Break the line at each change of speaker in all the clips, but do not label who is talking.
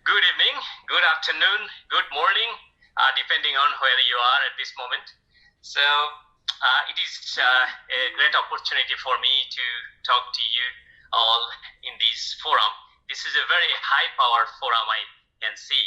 Good evening, good afternoon, good morning, depending on where you are at this moment. So it is a great opportunity for me to talk to you all in this forum. This is a very high-powered forum, I can see,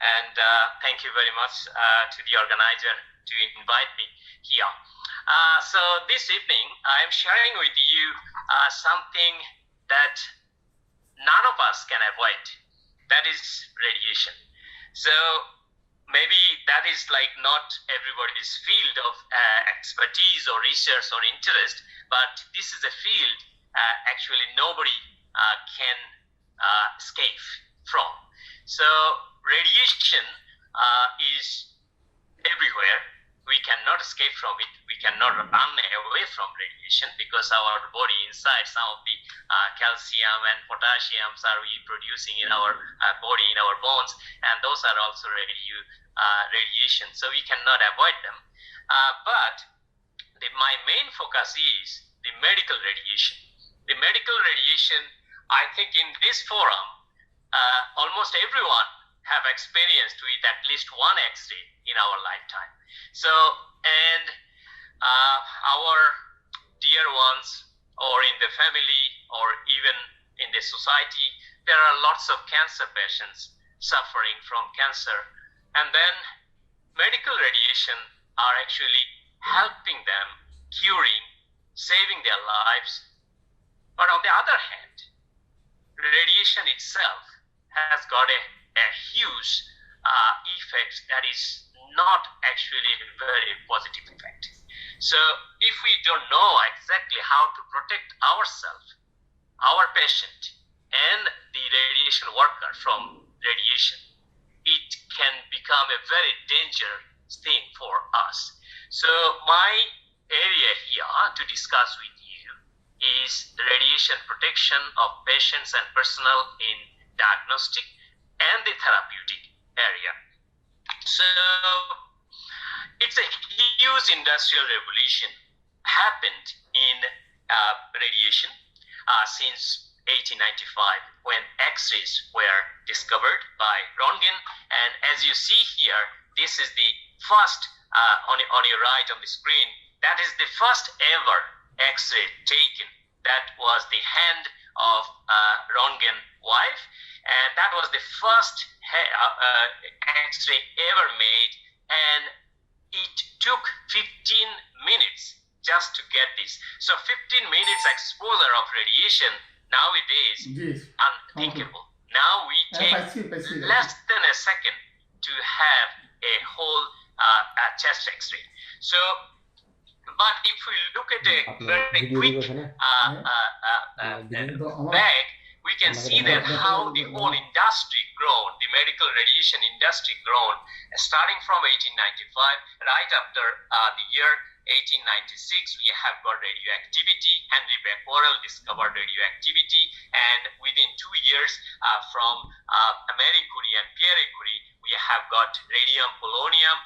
and thank you very much to the organizer to invite me here. So this evening, I am sharing with you something that none of us can avoid. That is radiation. So maybe that is like not everybody's field of expertise or research or interest, but this is a field actually nobody can escape from. So radiation is everywhere. We cannot escape from it. We cannot run away from radiation because our body inside some of the calcium and potassiums are we producing in our body, in our bones, and those are also radiation. So we cannot avoid them. But my main focus is the medical radiation. The medical radiation, I think in this forum, almost everyone have experienced with at least one X-ray in our lifetime. So, and our dear ones, or in the family, or even in the society, there are lots of cancer patients suffering from cancer. And then medical radiation are actually helping them, curing, saving their lives. But on the other hand, radiation itself has got a huge effect that is not actually a very positive effect. So if we don't know exactly how to protect ourselves, our patient, and the radiation worker from radiation, it can become a very dangerous thing for us. So my area here to discuss with you is radiation protection of patients and personnel in diagnostic and the therapeutic area. So it's a huge industrial revolution happened in radiation since 1895 when X-rays were discovered by Röntgen. And as you see here, this is the first on your right on the screen. That is the first ever X-ray taken. That was the hand of Röntgen wife, and that was the first X-ray ever made, and it took 15 minutes just to get this. So 15 minutes exposure of radiation nowadays unthinkable. Now we take less than a second to have a whole chest X-ray. So, but if we look at a very quick bag, we can see that how the whole industry grown, the medical radiation industry grown, starting from 1895, right after the year 1896, we have got radioactivity. Henry Becquerel discovered radioactivity, and within 2 years from Marie Curie and Pierre Curie, we have got radium, polonium.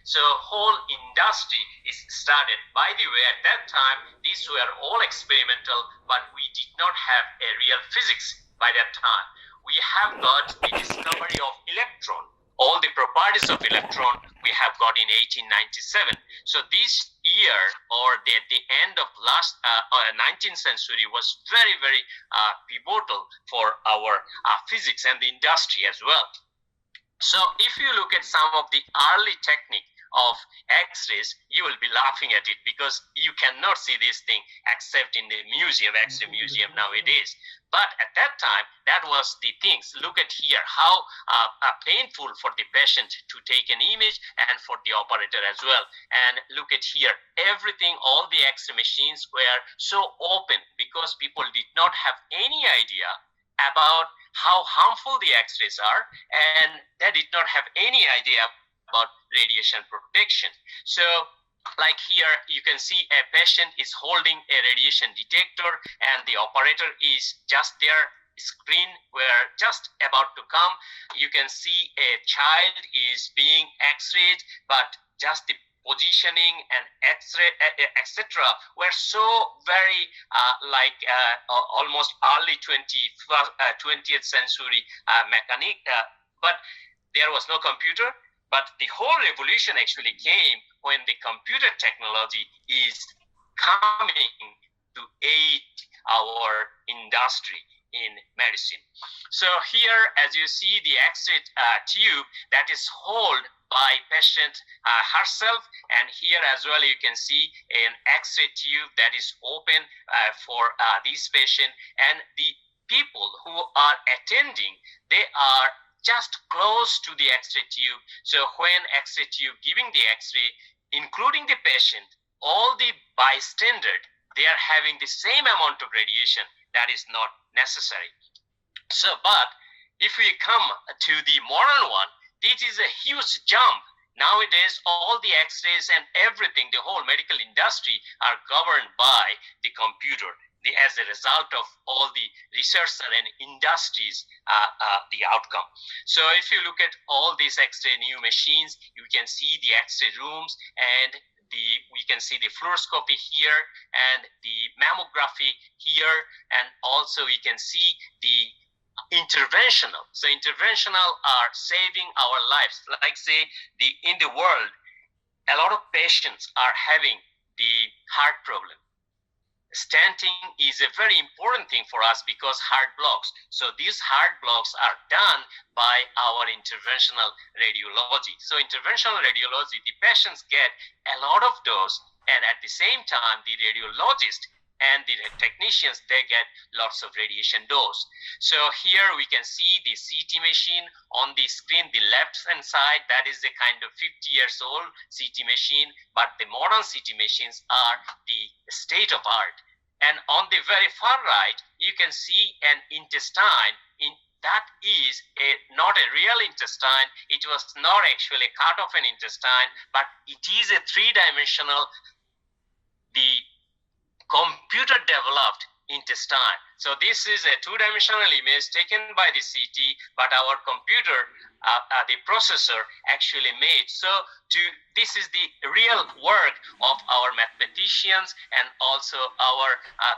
So whole industry is started. By the way, at that time, these were all experimental, but we did not have a real physics by that time. We have got the discovery of electron. All the properties of electron we have got in 1897. So this year, or at the end of last 19th century, was very, very pivotal for our physics and the industry as well. So if you look at some of the early technique of X-rays, you will be laughing at it because you cannot see this thing except in the museum, X-ray museum nowadays. But at that time, that was the things. Look at here, how painful for the patient to take an image and for the operator as well. And look at here, everything, all the X-ray machines were so open because people did not have any idea about how harmful the X-rays are, and they did not have any idea about radiation protection. So like here, you can see a patient is holding a radiation detector and the operator is just there, screen were just about to come. You can see a child is being X-rayed, but just the positioning and X-ray, etc. were so very almost early 20th century But there was no computer. But the whole revolution actually came when the computer technology is coming to aid our industry in medicine. So here, as you see, the X-ray tube that is held by patient herself, and here as well you can see an X-ray tube that is open for this patient, and the people who are attending, they are just close to the X-ray tube. So when X-ray tube giving the X-ray, including the patient, all the bystander, they are having the same amount of radiation. That is not necessary. So, but if we come to the modern one, it is a huge jump. Nowadays, all the X-rays and everything, the whole medical industry are governed by the computer. As a result of all the research and industries, the outcome. So if you look at all these X-ray new machines, you can see the X-ray rooms, and we can see the fluoroscopy here and the mammography here, and also we can see the interventional. So interventional are saving our lives. Like say in the world, a lot of patients are having the heart problem. Stenting is a very important thing for us because heart blocks. So these heart blocks are done by our interventional radiology. So interventional radiology, the patients get a lot of dose, and at the same time, the radiologist and the technicians, they get lots of radiation dose. So here we can see the CT machine on the screen, the left-hand side, that is a kind of 50 years old CT machine, but the modern CT machines are the state of art. And on the very far right, you can see an intestine. That is not a real intestine. It was not actually a cut of an intestine, but it is a three-dimensional, the computer-developed intestine. So this is a two-dimensional image taken by the CT, but our computer, the processor actually made. So this is the real work of our mathematicians and also our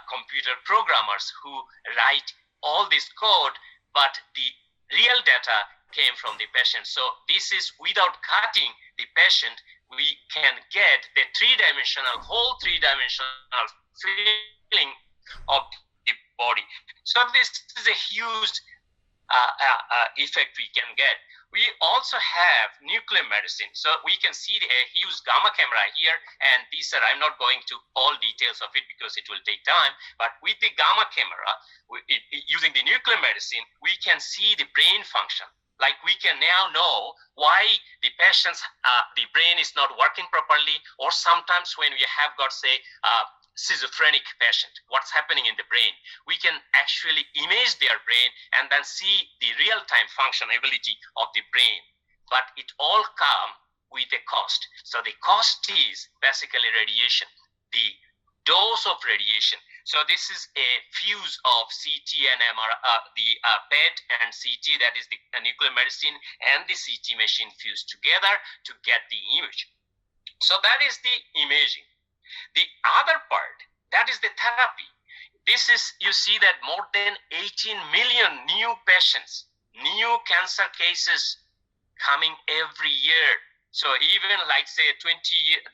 computer programmers who write all this code, but the real data came from the patient. So this is without cutting the patient, we can get the whole three-dimensional feeling of the body. So this is a huge effect we can get. We also have nuclear medicine. So we can see a huge gamma camera here, and these are, I'm not going to all details of it because it will take time, but with the gamma camera, using the nuclear medicine, we can see the brain function. Like we can now know why the patient's, the brain is not working properly, or sometimes when we have got, say, schizophrenic patient, what's happening in the brain. We can actually image their brain and then see the real-time functionality of the brain. But it all comes with a cost. So the cost is basically radiation, the dose of radiation. So this is a fuse of CT and MR, the PET and CT, that is the nuclear medicine, and the CT machine fused together to get the image. So that is the imaging. The other part, that is the therapy. This is, you see that more than 18 million new patients, new cancer cases coming every year. So even like say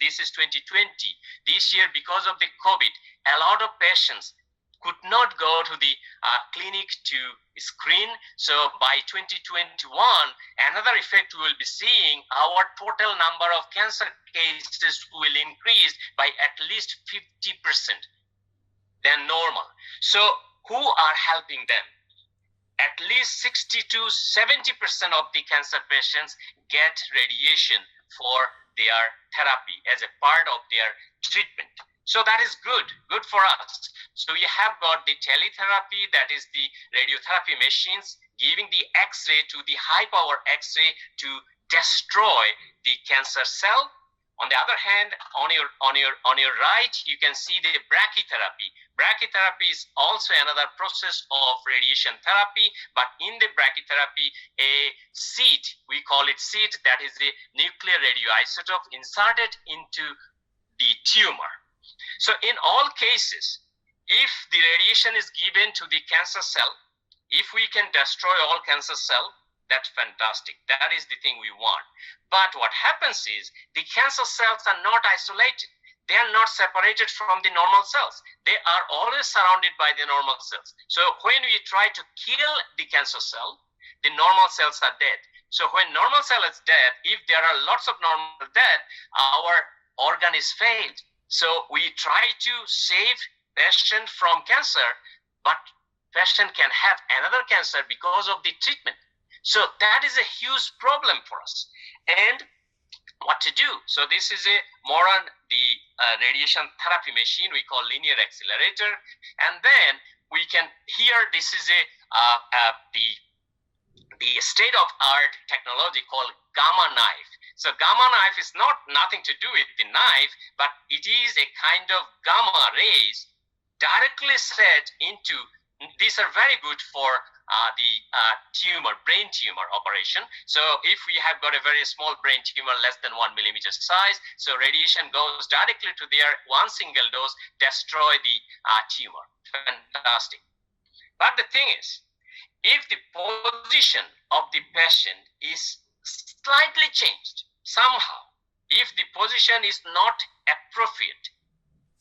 this is 2020, this year because of the COVID, a lot of patients could not go to the clinic to screen. So by 2021, another effect we will be seeing, our total number of cancer cases will increase by at least 50% than normal. So who are helping them? At least 60 to 70% of the cancer patients get radiation for their therapy as a part of their treatment. So that is good for us. So we have got the teletherapy, that is the radiotherapy machines giving the X-ray to the high power X-ray to destroy the cancer cell. On the other hand, on your right, you can see the brachytherapy. Brachytherapy is also another process of radiation therapy, but in the brachytherapy, a seed, we call it seed, that is the nuclear radioisotope inserted into the tumor. So in all cases, if the radiation is given to the cancer cell, if we can destroy all cancer cell, That's fantastic. That is the thing we want. But what happens is the cancer cells are not isolated. They are not separated from the normal cells. They are always surrounded by the normal cells. So when we try to kill the cancer cell, the normal cells are dead. So when normal cell is dead, if there are lots of normal dead, our organ is failed. So we try to save patient from cancer, but patient can have another cancer because of the treatment. So that is a huge problem for us. And what to do? So this is a more on the radiation therapy machine we call linear accelerator, and then we can here this is a the state of art technology called gamma knife. So gamma knife is nothing to do with the knife, but it is a kind of gamma rays directly set into. These are very good for the brain tumor operation. So if we have got a very small brain tumor less than 1 millimeter size, so radiation goes directly to there, one single dose, destroy the tumor. Fantastic. But the thing is, if the position of the patient is slightly changed somehow, if the position is not appropriate,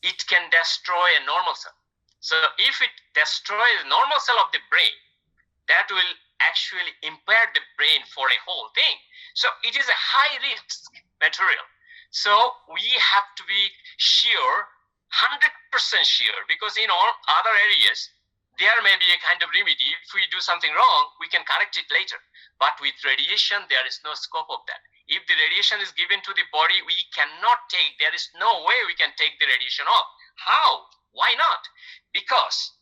it can destroy a normal cell. So if it destroys normal cell of the brain, that will actually impair the brain for a whole thing. So it is a high risk material. So we have to be sure, 100% sure, because in all other areas, there may be a kind of remedy. If we do something wrong, we can correct it later. But with radiation, there is no scope of that. If the radiation is given to the body, we cannot take, there is no way we can take the radiation off. How? Why not? Because,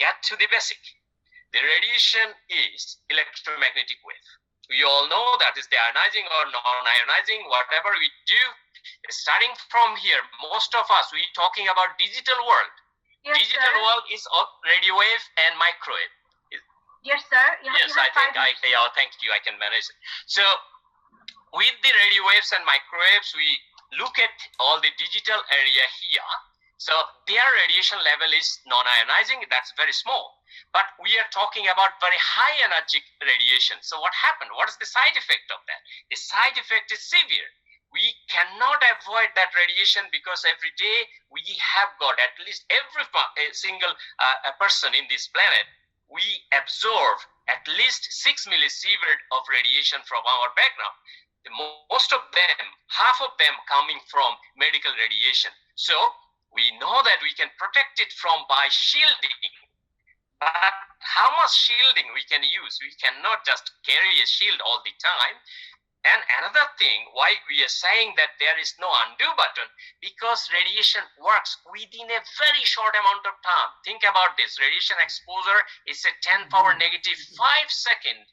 get to the basic. The radiation is electromagnetic wave. We all know that is the ionizing or non-ionizing, whatever we do. Starting from here, most of us, we talking about digital world. Yes, digital sir. World is radio wave and microwave.
Yes, sir.
Yes, I think thank you. I can manage it. So, with the radio waves and microwaves, we look at all the digital area here. So their radiation level is non-ionizing, that's very small. But we are talking about very high energy radiation. So what happened? What is the side effect of that? The side effect is severe. We cannot avoid that radiation because every day we have got at least every single person in this planet, we absorb at least 6 millisievert of radiation from our background. Most of them, half of them coming from medical radiation. So we know that we can protect it by shielding. But how much shielding we can use? We cannot just carry a shield all the time. And another thing, why we are saying that there is no undo button, because radiation works within a very short amount of time. Think about this, radiation exposure is a 10 power negative 5 seconds.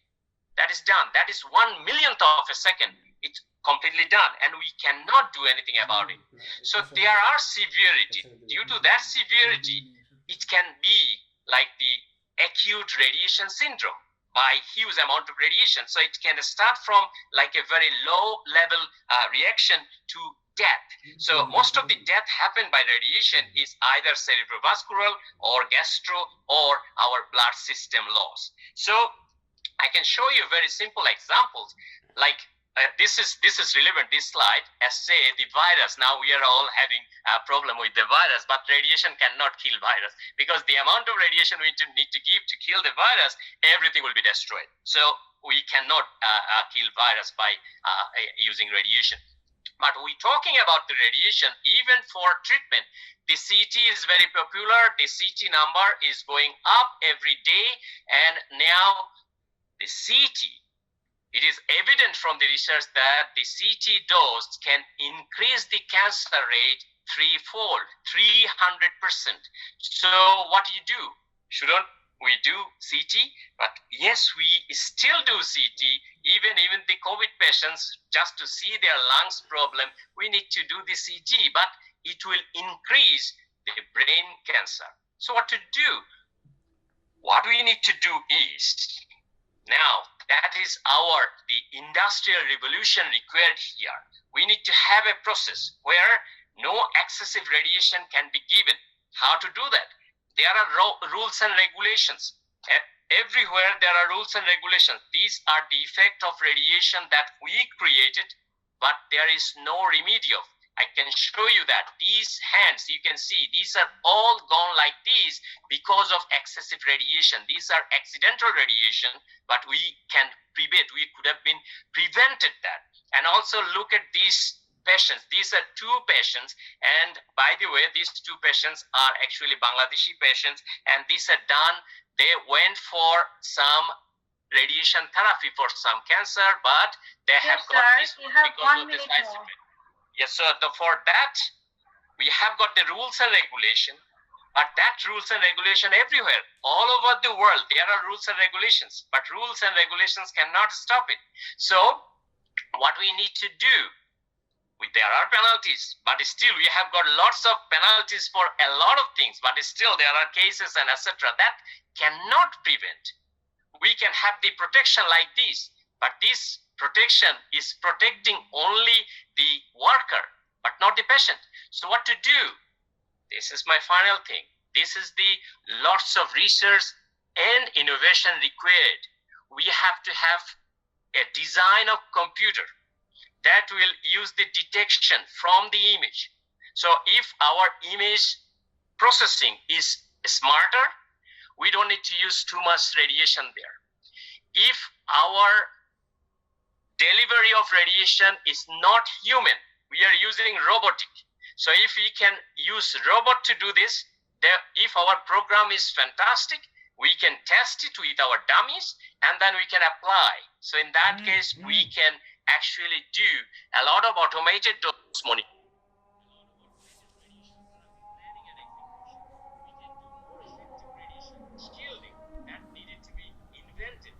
That is done. That is 1 millionth of a second. It's completely done, and we cannot do anything about it. So there are severity. Due to that severity, it can be like the acute radiation syndrome by huge amount of radiation. So it can start from like a very low level reaction to death. So most of the death happened by radiation is either cerebrovascular or gastro or our blood system loss. So I can show you very simple examples like this is relevant, this slide, as say the virus. Now we are all having a problem with the virus, but radiation cannot kill virus because the amount of radiation we need to give to kill the virus, everything will be destroyed. So we cannot kill virus by using radiation. But we're talking about the radiation even for treatment. The CT is very popular. The CT number is going up every day, and now the CT, it is evident from the research that the CT dose can increase the cancer rate threefold, 300%. So what do you do? Shouldn't we do CT? But yes, we still do CT. Even the COVID patients, just to see their lungs problem, we need to do the CT, but it will increase the brain cancer. So what to do? What we need to do is, now, that is the industrial revolution required here. We need to have a process where no excessive radiation can be given. How to do that? There are rules and regulations. everywhere there are rules and regulations. These are the effect of radiation that we created, but there is no remedy of. I can show you that these hands, you can see, these are all gone like these because of excessive radiation. These are accidental radiation, but we can prevent, we could have been prevented that. And also look at these patients. These are two patients, and by the way, these two patients are actually Bangladeshi patients, and these are done, they went for some radiation therapy for some cancer, but they have got this because of this side effect. Yes, so for that, we have got the rules and regulation, but that rules and regulation everywhere, all over the world, there are rules and regulations, but rules and regulations cannot stop it. So what we need to do, there are penalties, but still we have got lots of penalties for a lot of things, but still there are cases and etc. that cannot prevent. We can have the protection like this, but this protection is protecting only the worker, but not the patient. So what to do? This is my final thing. This is the lots of research and innovation required. We have to have a design of computer that will use the detection from the image. So if our image processing is smarter, we don't need to use too much radiation there. If our delivery of radiation is not human, we are using robotic. So if we can use robot to do this, if our program is fantastic, we can test it with our dummies and then we can apply. So in that case, we can actually do a lot of automated dose monitoring. Shielding that needed to be invented.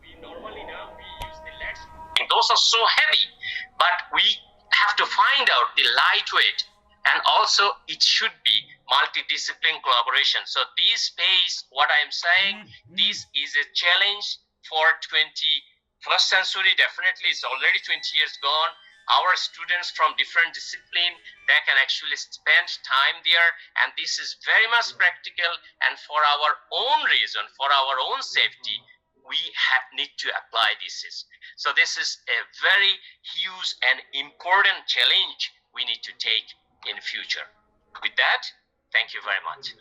We normally now we use the lead. Those are so heavy, but we have to find out the lightweight, and also it should be multidiscipline collaboration. So this space, what I'm saying, this is a challenge for 21st century. Definitely, it's already 20 years gone. Our students from different discipline, they can actually spend time there, and this is very much practical. And for our own reason, for our own safety, we need to apply this. So this is a very huge and important challenge we need to take in future. With that, thank you very much.